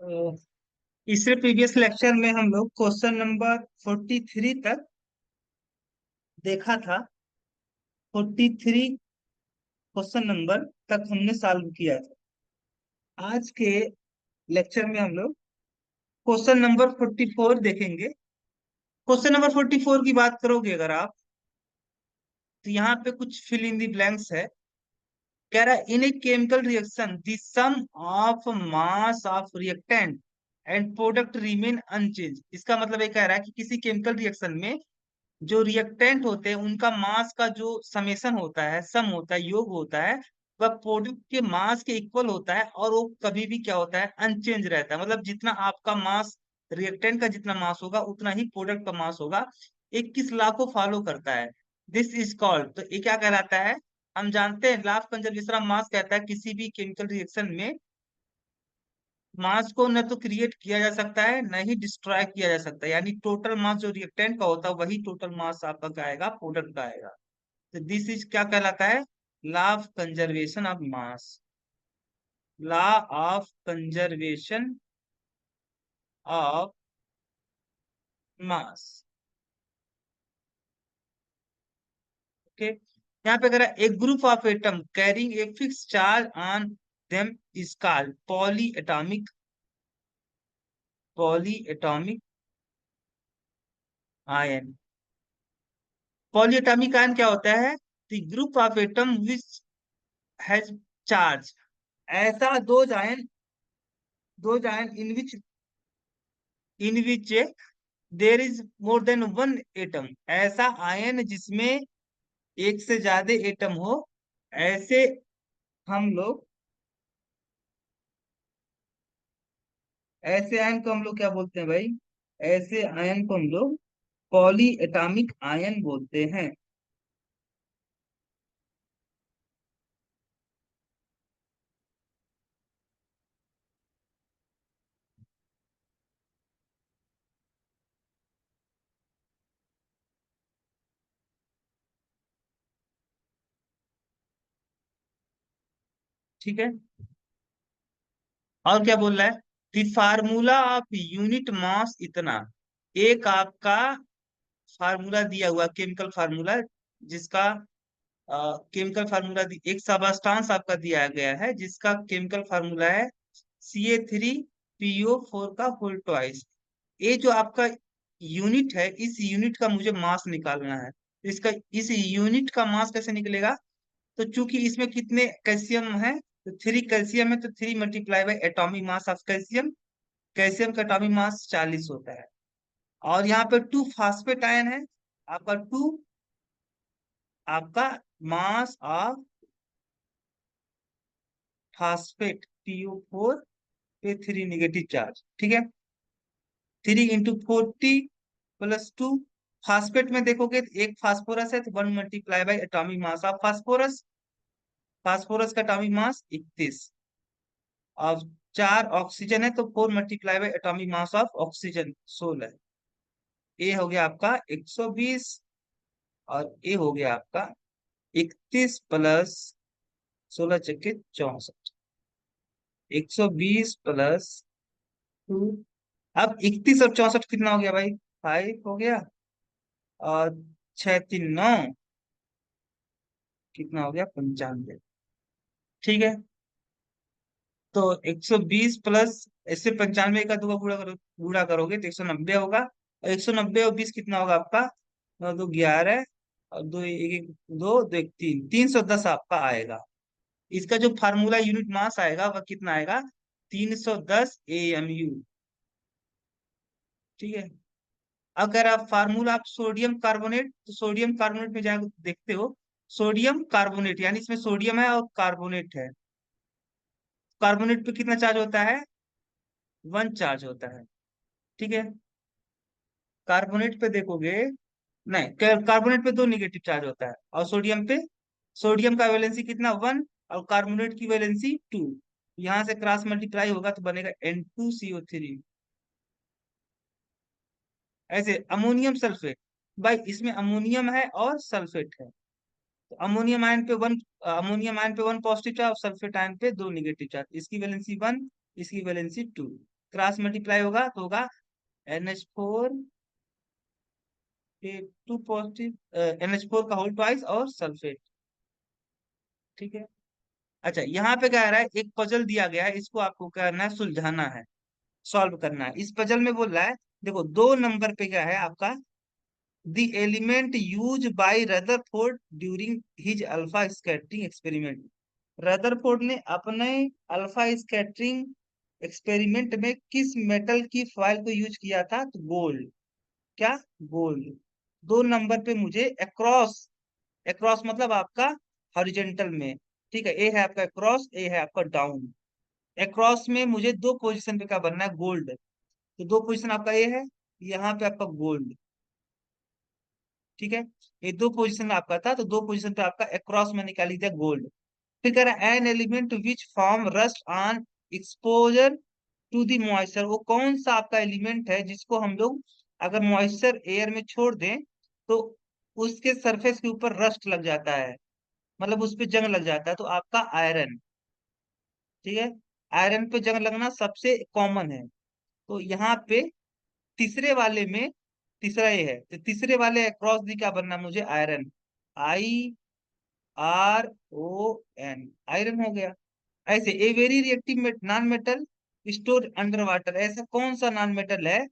तो इससे previous lecture में हम लोग क्वेश्चन नंबर 43 तक देखा था। 43 क्वेश्चन नंबर तक हमने सॉल्व किया था। आज के लेक्चर में हम लोग क्वेश्चन नंबर 44 देखेंगे। क्वेश्चन नंबर 44 की बात करोगे अगर आप, तो यहाँ पे कुछ फिल इन दी ब्लैंक्स है। कह रहा है in a chemical reaction the sum of mass of reactant and product remain unchange. इसका मतलब ये कह रहा है कि किसी केमिकल रिएक्शन में जो रिएक्टेंट होते हैं उनका मास का जो समेशन होता है, सम होता है, योग होता है, वह प्रोडक्ट के मास के इक्वल होता है और वो कभी भी क्या होता है, अनचेंज रहता है। मतलब जितना आपका मास, रिएक्टेंट का जितना मास होगा उतना ही प्रोडक्ट का मास होगा। 21 लॉ को फॉलो करता है। दिस इज कॉल्ड, तो ये क्या कहलाता है? हम जानते हैं law of conservation of mass कहता है किसी भी केमिकल रिएक्शन में मास को न तो क्रिएट किया जा सकता है न ही डिस्ट्रॉय किया जा सकता है। यानी टोटल मास जो रिएक्टेंट का होता है वही टोटल मास आपका क्या आएगा, प्रोडक्ट का आएगा। तो दिस इज क्या कहलाता है? Law of conservation of mass. Law of conservation of mass. Okay. यहाँ पे कह रहा है एक group of atom carrying a fix charge on them is called poly atomic. Poly atomic ion. Polyatomic ion क्या होता है? The group of atom which has charge. ऐसा दो ion in which there is more than one atom. ऐसा ion जिसमें एक से ज्यादा एटम हो, ऐसे हम लोग, ऐसे आयन को हम लोग क्या बोलते हैं भाई? ऐसे आयन को हम लोग पॉली एटॉमिक आयन बोलते हैं। ठीक है। और क्या बोल रहा है? The formula of unit mass इतना। एक आपका फार्मूला दिया हुआ, केमिकल फार्मूला, जिसका केमिकल फार्मूला एक सबस्टांस आपका दिया गया है जिसका केमिकल फार्मूला है Ca3PO4 का होल ट्वाइस। ये जो आपका यूनिट है, इस यूनिट का मुझे मास निकालना है। इसका इस यूनिट का मास कैसे निकलेगा? तो चूंकि इसमें कितने कैल्शियम है, तो 3 कैल्शियम है, तो 3 × atomic mass of calcium. Calcium का एटॉमिक मास 40 होता है। और यहाँ पे 2 फास्फेट आयन है आपका, आपका मास ऑफ फास्फेट PO4 पे 3 नेगेटिव चार्ज। ठीक है। 3 × 40 + 2। फास्फेट में देखोगे तो एक फास्फोरस है, तो 1 × atomic mass of phosphorus. Phosphorus का एटॉमिक मास 31। और 4 ऑक्सीजन है, तो 4 × एटॉमिक मास ऑफ ऑक्सीजन 16। ए हो गया आपका 120, और ए हो गया आपका 31 + 16 × 64। 120 + 2। अब 31 और 64 कितना हो गया भाई? 5 हो गया। और 6 3 9, कितना हो गया? 95। ठीक है। तो 120 प्लस, इससे 95 का दो गुणा करोगे तो 190 होगा। और 190 और 20 कितना होगा आपका? 2 2 11, और दो एक एक, दो दो एक 3, 310 आपका आएगा। इसका जो फार्मूला यूनिट मास आएगा वह कितना आएगा? 310 AMU। ठीक है। अगर आप फार्मूला, आप सोडियम कार्बोनेट, तो सोडियम कार्बोनेट में जाकर देखते हो, सोडियम कार्बोनेट यानी इसमें सोडियम है और कार्बोनेट है। कार्बोनेट पे कितना चार्ज होता है? 1 चार्ज होता है। ठीक है। कार्बोनेट पे देखोगे, नहीं, कार्बोनेट पे 2 नेगेटिव चार्ज होता है। और सोडियम पे, सोडियम का वैलेंसी कितना? 1। और कार्बोनेट की वैलेंसी 2। यहाँ से क्रॉस मल्टीप्लाई होगा तो बनेगा N2CO3। ऐसे अमोनियम सल्फेट, भाई इसमें अमोनियम है और सल्फेट है। तो अमोनियम आयन पे 1 पॉजिटिव चार्ज और सल्फेट आयन पे 2 नेगेटिव चार्ज। इसकी वैलेंसी 1, इसकी वैलेंसी 2। क्रॉस मल्टीप्लाई होगा तो होगा NH4 टू पॉजिटिव, NH4 का होल ट्वाइस और सल्फेट। ठीक है। अच्छा, यहाँ पे क्या आ रहा है, एक पजल दिया गया है, इसको आपको क्या करना है, सुलझाना है, सॉल्व करना है। इस पजल में बोल रहा है, देखो 2 नंबर पे क्या है आपका, the element use by Rutherford during his alpha scattering experiment. Rutherford ने अपने अल्फा स्कैटरिंग एक्सपेरिमेंट में किस मेटल की फॉइल को यूज किया था, तो गोल्ड। क्या, गोल्ड। 2 नंबर पे मुझे अक्रॉस, अक्रॉस मतलब आपका हॉरिजेंटल में, ठीक है, ए है आपका अक्रॉस, ए है आपका डाउन। अक्रॉस में मुझे 2 पोजीशन पे क्या बनना है, गोल्ड। तो 2 पोजीशन आपका ए है, यहाँ पे आपका गोल्ड। ठीक है, ये 2 पोजीशन आपका था, तो 2 पोजीशन पे आपका अक्रॉस में निकाल दिया गोल्ड। फिर कह रहा है an element which form rust on exposure to the moisture. वो कौन सा आपका एलिमेंट है जिसको हम लोग अगर मॉइस्चर एयर में छोड़ दें तो उसके सरफेस के ऊपर रस्ट लग जाता है, मतलब उस पे जंग लग जाता है, तो आपका आयरन। ठीक है, आयरन पे जंग लगना सबसे कॉमन है। तो यहाँ पे तीसरे वाले में, तीसरा ये है, तो तीसरे वाले अक्रॉस दी क्या बनना मुझे, आयरन। IRON, आयरन हो गया। ऐसे a very reactive non metal store under water, ऐसा कौन सा नॉन मेटल है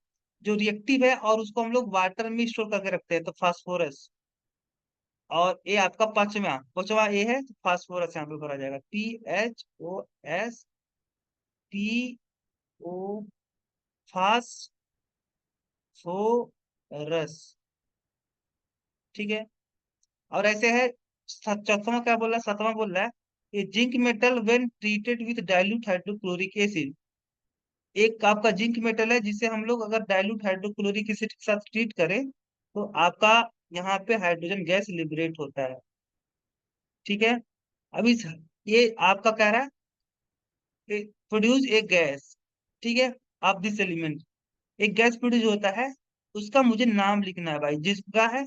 जो रिएक्टिव है और उसको हम लोग वाटर में स्टोर करके रखते हैं, तो फास्फोरस। और ये आपका पांचवा, पांचवा ए है, तो फास्फोरस यहाँ पे भरा जाएगा, PHOSPO, फास्फोरस। ठीक है, और ऐसे है। चौथा क्या बोला, सातवां बोल रहा है, ये zinc metal when treated with dilute hydrochloric acid. एक आपका जिंक मेटल है जिसे हम लोग अगर डाइल्यूट हाइड्रोक्लोरिक एसिड के साथ ट्रीट करें तो आपका यहाँ पे हाइड्रोजन गैस लिबरेट होता है। ठीक है, अब इस, ये आपका कह रहा है प्रोड्यूस एक गैस। ठीक है, आप दिस एलिमेंट, एक गैस प्रोड्यूस होता है, उसका मुझे नाम लिखना है भाई, जिसका है,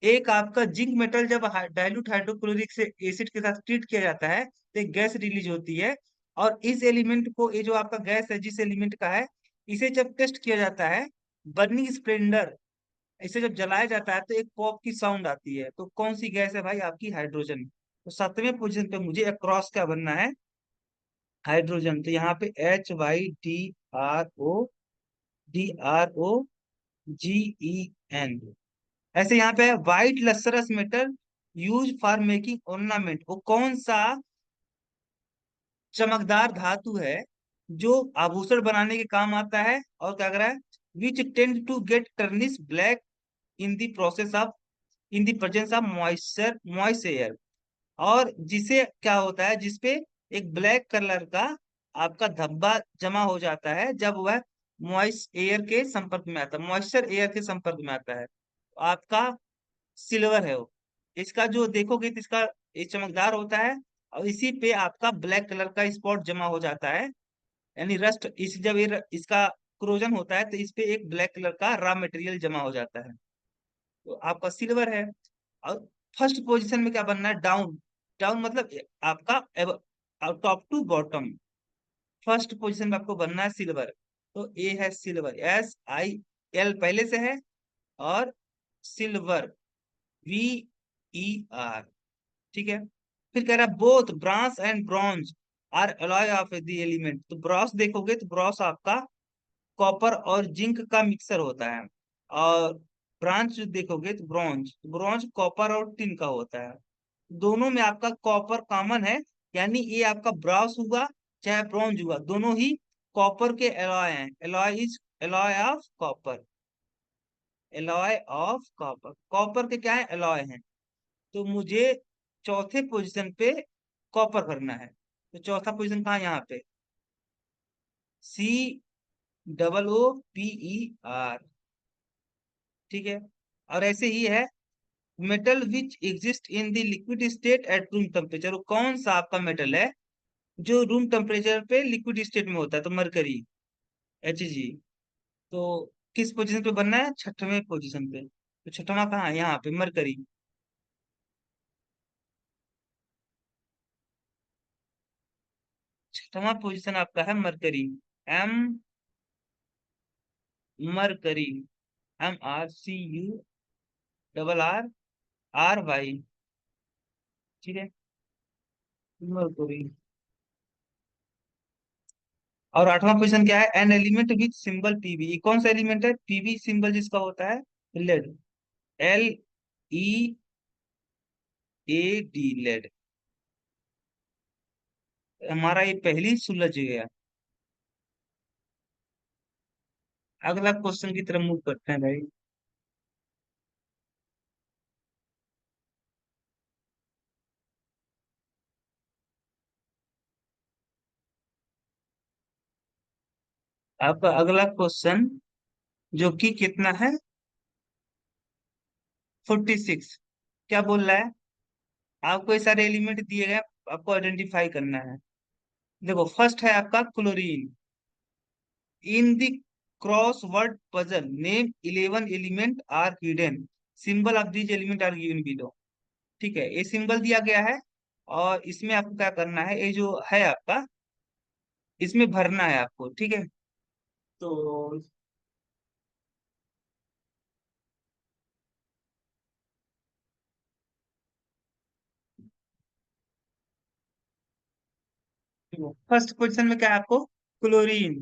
एक आपका जिंक मेटल जब डाइल्यूट हाइड्रोक्लोरिक से एसिड के साथ ट्रीट किया जाता है तो एक गैस रिलीज होती है। और इस एलिमेंट को, ये जो आपका गैस है जिस एलिमेंट का है, इसे जब टेस्ट किया जाता है, बर्निंग स्प्लेंडर, इसे जब जलाया जाता है तो एक पॉप की साउंड आती है, तो कौन सी गैस है भाई, आपकी हाइड्रोजन। तो 7वें पोजीशन पे मुझे अक्रॉस क्या बनना है, हाइड्रोजन। तो यहाँ पे HYDROGEN। ऐसे यहाँ पे है white lustrous metal use for making ornament. वो कौन सा चमकदार धातु है जो आभूषण बनाने के काम आता है, और क्या कर रहा है, which tend to get tarnish black in the process of, in the presence of moisture, moist air. और जिसे क्या होता है, जिसपे एक ब्लैक कलर का आपका धब्बा जमा हो जाता है जब वह मॉइस्ट एयर के संपर्क में आता है, मॉइस्चर एयर के संपर्क में आता है, तो आपका सिल्वर है वो। इसका जो देखोगे तो इसका, ये चमकदार होता है, और इसी पे आपका ब्लैक कलर का स्पॉट जमा हो जाता है, यानी रस्ट, इस जब ये इसका क्रोजन होता है तो इस पे एक ब्लैक कलर का रॉ मटेरियल जमा हो जाता है, तो आपका सिल्वर है। और फर्स्ट पोजीशन में क्या बनना है, डाउन। डाउन मतलब आपका top to bottom, first position में आपको बनना है सिल्वर। तो ए है सिल्वर, SIL पहले से है, और सिल्वर, VER। ठीक है, फिर कह रहा है both brass and bronze are alloy of the element. तो ब्रॉस देखोगे तो ब्रॉस आपका कॉपर और जिंक का मिक्सर होता है, और ब्रांच देखोगे तो ब्रॉन्ज, ब्रॉन्ज कॉपर और टिन का होता है। दोनों में आपका कॉपर कॉमन है, यानी ये आपका ब्रॉस हुआ चाहे ब्रॉन्ज हुआ, दोनों ही कॉपर के एलॉय हैं। Alloy is alloy of copper, alloy of copper, copper के क्या है, एलॉय हैं। तो मुझे चौथे पोजीशन पे कॉपर करना है, तो चौथा पोजीशन कहाँ, यहाँ पे COOPER। ठीक है, और ऐसे ही है metal which exist in the liquid state at room temperature. वो कौन सा आपका मेटल है जो रूम टेम्परेचर पे लिक्विड स्टेट में होता है, तो मरकरी, Hg। तो किस पोजीशन पे बनना है, 6वें पोजीशन पे। तो छठवां कहाँ है, यहाँ पे मरकरी। छठवां पोजीशन आपका है मरकरी, M मरकरी, MRCURRY, ठीक है, मरकरी। और आठवां क्वेश्चन क्या है, an element with symbol Pb, ये कौन सा एलिमेंट है, पीबी सिंबल जिसका होता है, लेड, LEAD, लेड। हमारा ये पहली सुलझ गया। अगला क्वेश्चन की तरफ मूव करते हैं भाई। आपका अगला क्वेश्चन जो कि कितना है, 46, क्या बोल रहा है, आपको ये सारे एलिमेंट दिए गए, आपको आइडेंटिफाई करना है। देखो फर्स्ट है आपका chlorine, in the crossword puzzle name 11 element are hidden, symbol of these element are given below. ठीक है, ये सिंबल दिया गया है, और इसमें आपको क्या करना है, ये जो है आपका, इसमें भरना है आपको, ठीक है। तो फर्स्ट क्वेश्चन में क्या है आपको, क्लोरीन,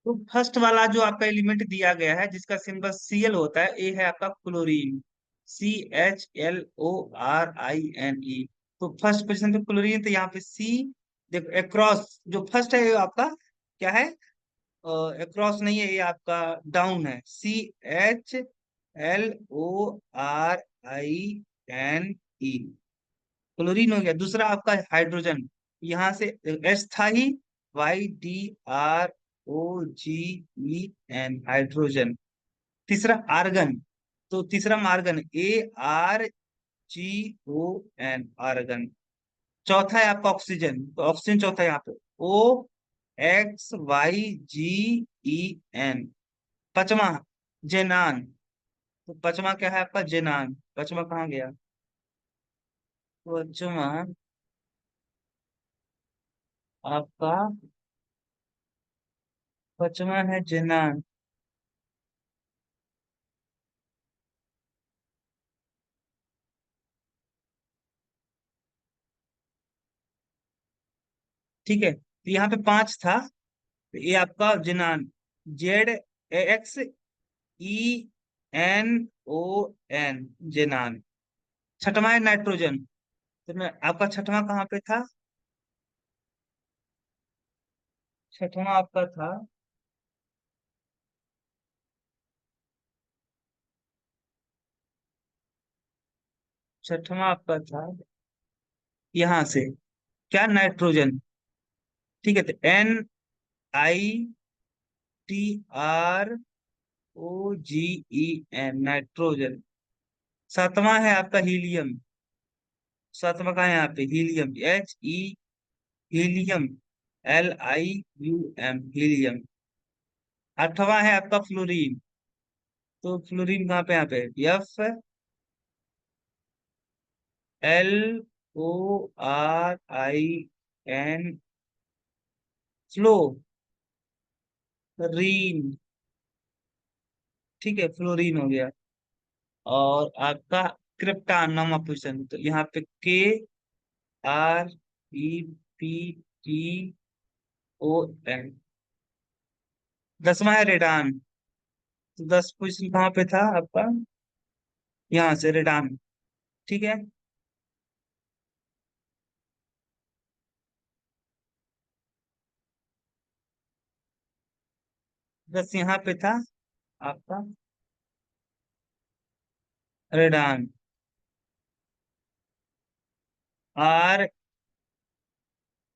तो फर्स्ट वाला जो आपका एलिमेंट दिया गया है जिसका सिंबल Cl होता है, ये है आपका क्लोरीन, CHLORINE। तो फर्स्ट पोजिशन पे क्लोरीन, तो यहाँ पे सी, देखो एक्रॉस जो फर्स्ट है ये आपका क्या है, एक्रॉस नहीं है, ये आपका डाउन है, CHLORINE, क्लोरीन हो गया। दूसरा आपका हाइड्रोजन, यहाँ से अस्थाई, YDROGEN, हाइड्रोजन। तीसरा आर्गन, तो तीसरा मार्गन, ARGON, आर्गन। चौथा है आपका ऑक्सीजन, तो ऑक्सीजन चौथा है यहाँ पे, OXYGEN। पांचवा जेनान, तो पांचवा क्या है आपका, जेनान। पांचवा कहाँ गया, पांचवा आपका, पांचवा है जेनान। ठीक है, तो यहाँ पे पांच था, तो ये आपका जिनान, ZAXENON, जिनान। छठवां है नाइट्रोजन, तो मैं आपका छठवां कहाँ पे था, छठवां आपका था, छठवां आपका था यहाँ से, क्या, नाइट्रोजन। ठीक है, तो NITROGEN, नाइट्रोजन। सातवां है आपका हीलियम, सातवां का है यहाँ पे हीलियम, हीलियम, LIUM, हीलियम। आठवां है आपका फ्लोरीन, तो फ्लोरीन कहाँ पे, यहाँ पे FLORIN, फ्लोरीन। ठीक है, फ्लोरीन हो गया। और आपका क्रिप्टान नौवां पोजिशन, तो यहाँ पे KREPTON। 10वां है रेडान। तो 10 पोजिशन कहाँ पे था आपका? यहाँ से रेडान। ठीक है। दस यहाँ पे था आपका रेडान।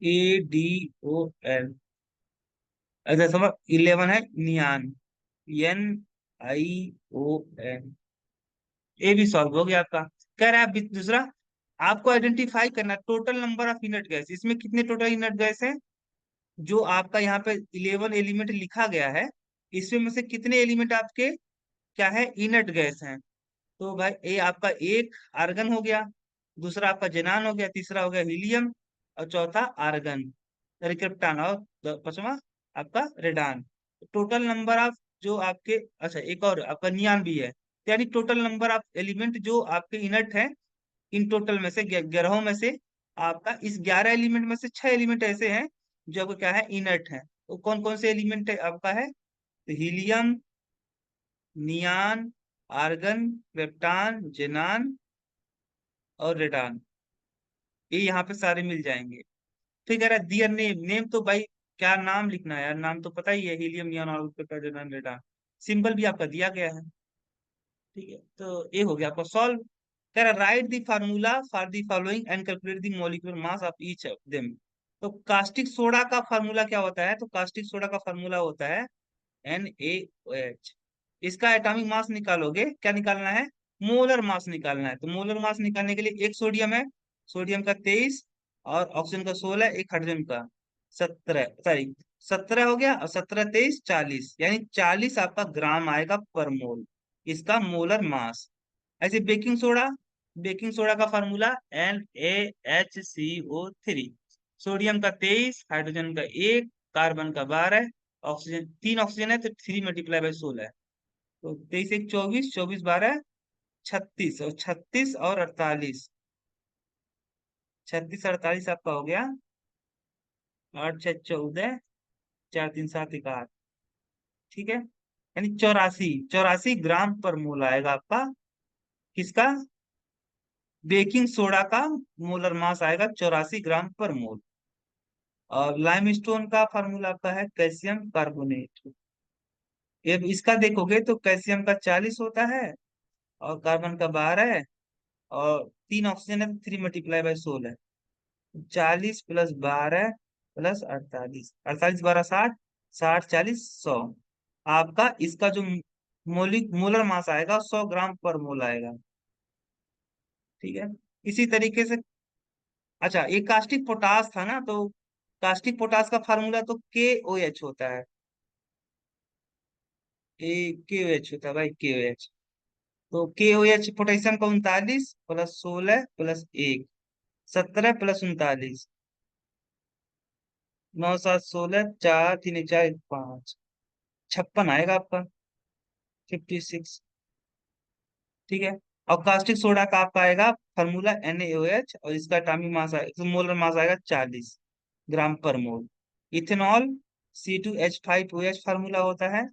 RADON। अच्छा समझ, 11 है नियान। NION। ये भी सॉल्व हो गया आपका। कह रहा है अभी दूसरा, आपको आइडेंटिफाई करना total number of inert gas, इसमें कितने टोटल इनर्ट गैस है? जो आपका यहाँ पे 11 एलिमेंट लिखा गया है, इसमें में से कितने एलिमेंट आपके क्या है, इनर्ट गैस हैं? तो भाई ये आपका एक आर्गन हो गया, दूसरा आपका जेनान हो गया, तीसरा हो गया हीलियम, और चौथा आर्गन क्रिप्टॉन, और पांचवा आपका रेडान। टोटल नंबर ऑफ जो आपके, अच्छा एक और आपका नियान भी है, यानी टोटल नंबर ऑफ एलिमेंट जो आपके इनर्ट है, इन टोटल में से 11 में से आपका इस 11 एलिमेंट में से 6 एलिमेंट ऐसे हैं जो आपका क्या है, इनर्ट है। तो कौन कौन से एलिमेंट है आपका है? तो हीलियम, नियान, आर्गन, क्रिप्टॉन, जेनान और रेडान, ये यहाँ पे सारे मिल जाएंगे। ठीक है रहा, दियर नेम, नेम तो भाई क्या नाम लिखना है यार, नाम तो पता ही है, हीलियम, नियॉन, और जेनान, रेडान। सिंबल भी आपका दिया गया है। ठीक है, तो ये हो गया आपका सॉल्व। कह रहा right the formula for the following and calculate the molecular mass of each of them. तो कास्टिक सोडा का फार्मूला क्या होता है? तो कास्टिक सोडा का फार्मूला होता है NaOH। इसका एटॉमिक मास निकालोगे, क्या निकालना है? मोलर मास निकालना है। तो मोलर मास निकालने के लिए एक सोडियम है, सोडियम का 23, और ऑक्सीजन का 16, एक हाइड्रोजन का 17, सॉरी 17 हो गया, और 17 23 40, यानी 40 आपका ग्राम आएगा पर मोल, इसका मोलर मास। ऐसे बेकिंग सोडा, बेकिंग सोडा का फार्मूला NaHCO3। सोडियम का 23, हाइड्रोजन का 1, कार्बन का 12, ऑक्सीजन 3, ऑक्सीजन है तो 3 × 16 है। तो 23 1 24, 24 12 36, और 36 और 48, 36 48 आपका हो गया 8 6 14, 4 3 7 1 8। ठीक है, यानी 84, 84 ग्राम पर मोल आएगा आपका, किसका? बेकिंग सोडा का मोलर मास आएगा 84 ग्राम पर मोल। और लाइमस्टोन का फार्मूला आपका है कैल्शियम कार्बोनेट। ये इसका देखोगे तो कैल्शियम का 40 होता है, और कार्बन का 12 है, और 3 ऑक्सीजन है तो 3 × 16, 40 + 12 + 48, 48 12 60, 60 40 100। आपका इसका जो मोलिक मोलर मास आएगा 100 ग्राम पर मोल आएगा। ठीक है, इसी तरीके से, अच्छा ये कास्टिक पोटास था ना, तो कास्टिक पोटास का फार्मूला तो KOH होता है। ए KOH होता है भाई, KOH। तो KOH पोटेशियम का 39 + 16 + 1, 17 + 39, 9 7 16, 4 3 1 4 1 5, 56 आएगा आपका, 56। ठीक है, और कास्टिक सोडा का आपका आएगा फार्मूला NaOH, और इसका एटॉमिक मास आएगा, मोलर मास आएगा 40 ग्राम पर मोल। इथेनॉल C2H5OH फार्मूला होता है,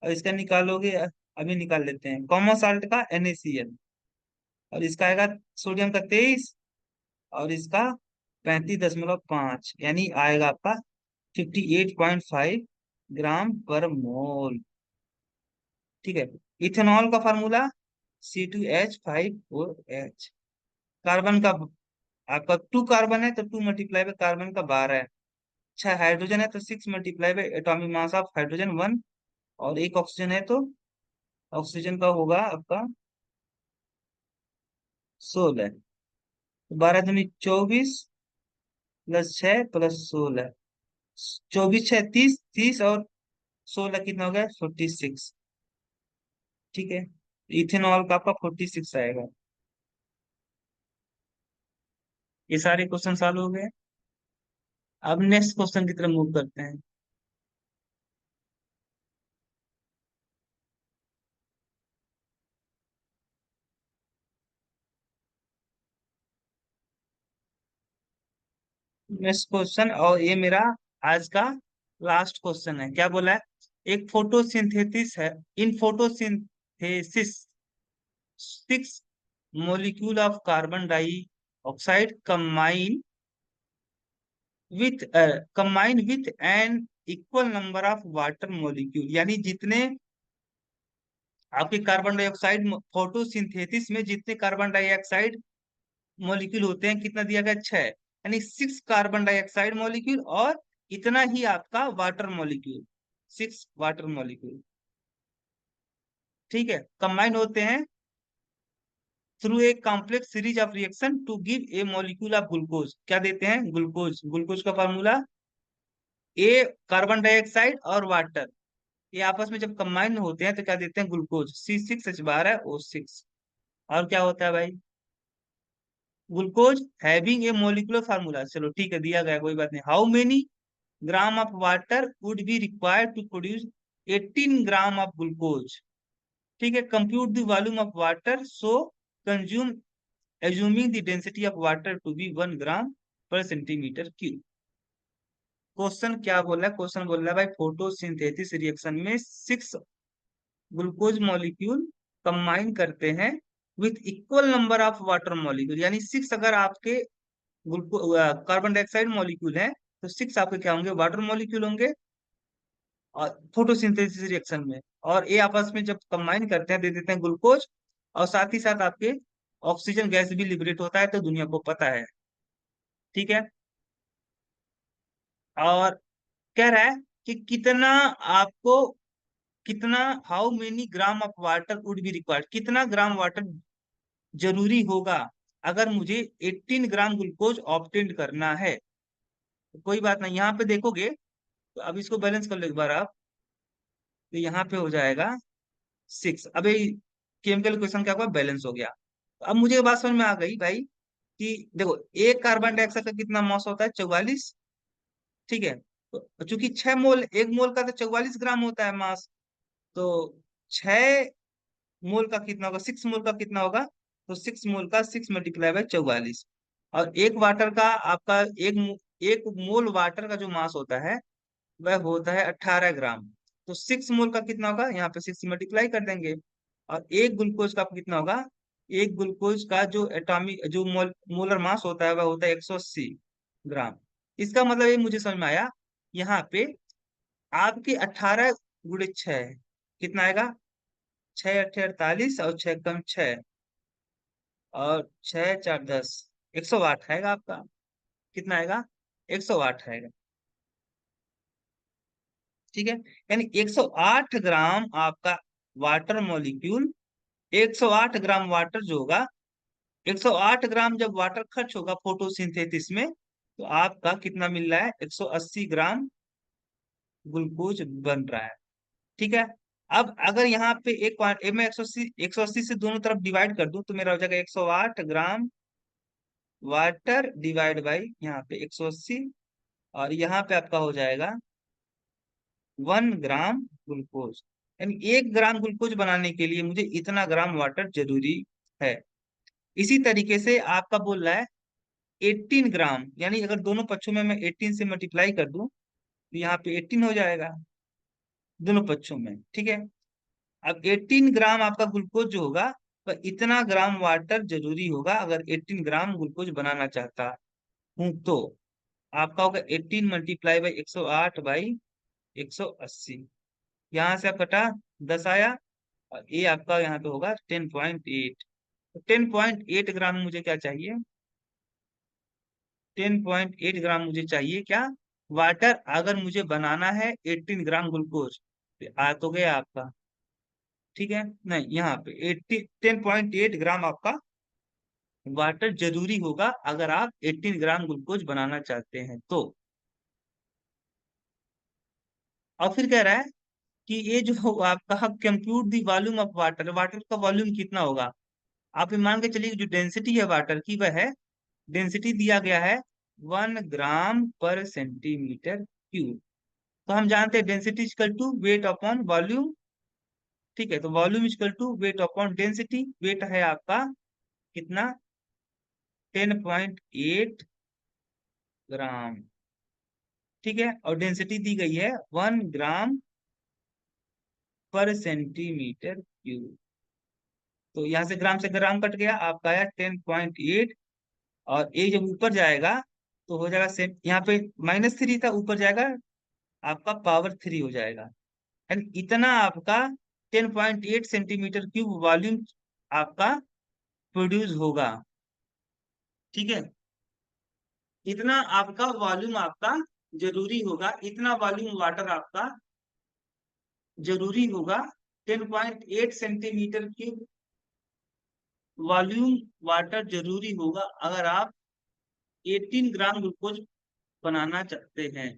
और इसका निकालोगे, अभी निकाल लेते हैं, कॉमन साल्ट का NaCl, और इसका आएगा सोडियम का 23, और इसका 35.5, यानी आएगा आपका 58.5 ग्राम पर मोल। ठीक है, इथेनॉल का फार्मूला C2H5OH। कार्बन का आपका 2 कार्बन है तो 2 × कार्बन का 12 है, 6 हाइड्रोजन है तो 6 × एटॉमिक मास ऑफ हाइड्रोजन 1, और एक ऑक्सीजन है तो ऑक्सीजन का होगा आपका 16। 12 दूनी 24, +6 + 16, 24 6 30, 30 और 16 कितना हो गया, 46। ठीक है, इथेनॉल का आपका 46 आएगा। ये सारे क्वेश्चन सॉल्व हो गए। अब नेक्स्ट क्वेश्चन की तरफ मूव करते हैं। नेक्स्ट क्वेश्चन, और ये मेरा आज का लास्ट क्वेश्चन है। क्या बोला है? एक फोटोसिंथेसिस है, in photosynthesis 6 molecule of carbon dioxide combine with an equal number of water molecule, यानी जितने आपके कार्बन डाइऑक्साइड फोटोसिंथेसिस में जितने कार्बन डाइऑक्साइड मॉलिक्यूल होते हैं, कितना दिया गया? 6, यानी 6 कार्बन डाइऑक्साइड मॉलिक्यूल और इतना ही आपका वाटर मॉलिक्यूल, 6 वाटर मॉलिक्यूल, ठीक है, कंबाइन होते हैं through a complex series of reaction to give a molecule of glucose. क्या देते हैं? ग्लूकोज। ग्लूकोज का फॉर्मूला ए कार्बन डाइऑक्साइड और वाटर, ये आपस में जब कंबाइन होते हैं तो क्या देते हैं? Glucose, C6H12O6। और क्या होता है भाई? Glucose having a molecular formula, चलो ठीक है, दिया गया, कोई बात नहीं। How many gram of water would be required to produce 18 gram of glucose? ठीक है, compute the volume of water so consumed assuming the density of water to be 1 gram per centimetre cube. Question क्या बोल रहा है? Question बोल रहा है भाई, फोटोसिंथेसिस रिएक्शन में 6 ग्लूकोज मॉलिक्यूल कंबाइन करते हैं with equal number of water molecule, यानी 6 अगर आपके ग्लूको कार्बन डाइऑक्साइड मॉलिक्यूल है तो 6 आपके क्या होंगे? वाटर मॉलिक्यूल होंगे, और फोटोसिंथेसिस रिएक्शन में। और ये आपस में जब कंबाइन करते हैं दे देते हैं ग्लूकोज, और साथ ही साथ आपके ऑक्सीजन गैस भी लिबरेट होता है, तो दुनिया को पता है, ठीक है। और कह रहा है कि कितना आपको, कितना, how many gram of water would be required, कितना ग्राम वाटर जरूरी होगा अगर मुझे 18 ग्राम ग्लूकोज ऑब्टेन करना है। तो कोई बात नहीं, यहाँ पे देखोगे तो अब इसको बैलेंस कर लो एक बार आप, तो यहाँ पे हो जाएगा 6। अबे केमिकल इक्वेशन क्या हुआ? बैलेंस हो गया। तो अब मुझे ये बात समझ में आ गई भाई कि देखो, एक कार्बन डाइऑक्साइड का कितना मास होता है? 44, ठीक है। तो चूंकि 6 मोल, एक मोल का तो 44 ग्राम होता है मास, तो 6 मोल का कितना होगा? 6 मोल का कितना होगा? तो 6 मोल का 6 × 44। और एक वाटर का आपका एक मोल वाटर का जो मास होता है वह होता है 18 ग्राम। तो 6 मोल का कितना होगा? यहाँ पे 6 मल्टीप्लाई कर देंगे। और एक ग्लूकोज का कितना होगा? एक ग्लूकोज का जो एटॉमिक जो मोलर मास होता है वह होता है 180 ग्राम। इसका मतलब ये मुझे समझ में आया, यहाँ पे आपके 18 × 6 कितना आएगा? 6 × 8 = 48, और 6 × 6 और 6 × 4 = 10, 108 आएगा आपका। कितना आएगा? 108 आएगा, ठीक है। यानी 108 ग्राम आपका वाटर मॉलिक्यूल, 108 ग्राम वाटर जो होगा, 108 ग्राम जब वाटर खर्च होगा फोटोसिंथेसिस में, तो आपका कितना मिल रहा है? 180 ग्राम ग्लूकोज बन रहा है, ठीक है। अब अगर यहाँ पे मैं 180 से दोनों तरफ डिवाइड कर दूं तो मेरा हो जाएगा 108 ग्राम वाटर डिवाइड बाई यहाँ पे 180, और यहाँ पे आपका हो जाएगा 1 ग्राम ग्लूकोज। यानी 1 ग्राम ग्लूकोज बनाने के लिए मुझे इतना ग्राम वाटर जरूरी है। इसी तरीके से आपका बोल रहा है 18 ग्राम, यानी अगर दोनों पक्षों में मैं 18 से मल्टीप्लाई कर दूं तो यहाँ पे 18 हो जाएगा दोनों पक्षों में, ठीक है। अब 18 ग्राम आपका ग्लूकोज जो होगा, तो इतना ग्राम वाटर जरूरी होगा अगर 18 ग्राम ग्लूकोज बनाना चाहता हूं तो। आपका होगा 18 × 180 यहाँ से आप कटा 10 आया, और ये आपका यहाँ पे होगा 10.8। तो 10.8 ग्राम मुझे क्या चाहिए? 10.8 ग्राम मुझे चाहिए क्या? वाटर, अगर मुझे बनाना है 18 ग्राम ग्लूकोज। तो आ तो गया आपका, ठीक है। नहीं, यहाँ पे 10.8 ग्राम आपका वाटर जरूरी होगा अगर आप 18 ग्राम ग्लूकोज बनाना चाहते हैं तो। और फिर कह रहा है कि ये जो आपका compute the volume of water, water का वॉल्यूम कितना होगा? आप ये मान के चलिए जो डेंसिटी है वाटर की, वह है, डेंसिटी दिया गया है 1 ग्राम पर सेंटीमीटर क्यूब। तो हम जानते हैं density equal to weight upon volume, ठीक है। तो volume equal to weight upon density. Weight है आपका कितना? 10.8 ग्राम। ठीक है, और डेंसिटी दी गई है 1 ग्राम पर सेंटीमीटर क्यूब। तो यहाँ से ग्राम कट गया, आपका आया 10.8। और ए जब ऊपर जाएगा तो हो जाएगा सेम, यहाँ पे -3 था, ऊपर जाएगा आपका पावर 3 हो जाएगा। एंड इतना आपका 10.8 सेंटीमीटर क्यूब वॉल्यूम आपका प्रोड्यूस होगा। ठीक है, इतना आपका वॉल्यूम आपका जरूरी होगा, इतना वॉल्यूम वाटर आपका जरूरी होगा। 10.8 सेंटीमीटर क्यूब वॉल्यूम वाटर जरूरी होगा अगर आप 18 ग्राम ग्लूकोज बनाना चाहते हैं।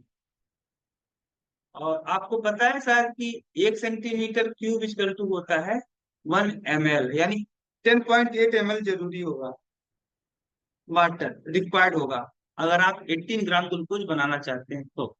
और आपको पता है सर कि 1 सेंटीमीटर क्यूब इक्वल टू होता है 1 ml, यानी 10.8 ml जरूरी होगा, वाटर रिक्वायर्ड होगा अगर आप 18 ग्राम ग्लूकोज बनाना चाहते हैं तो।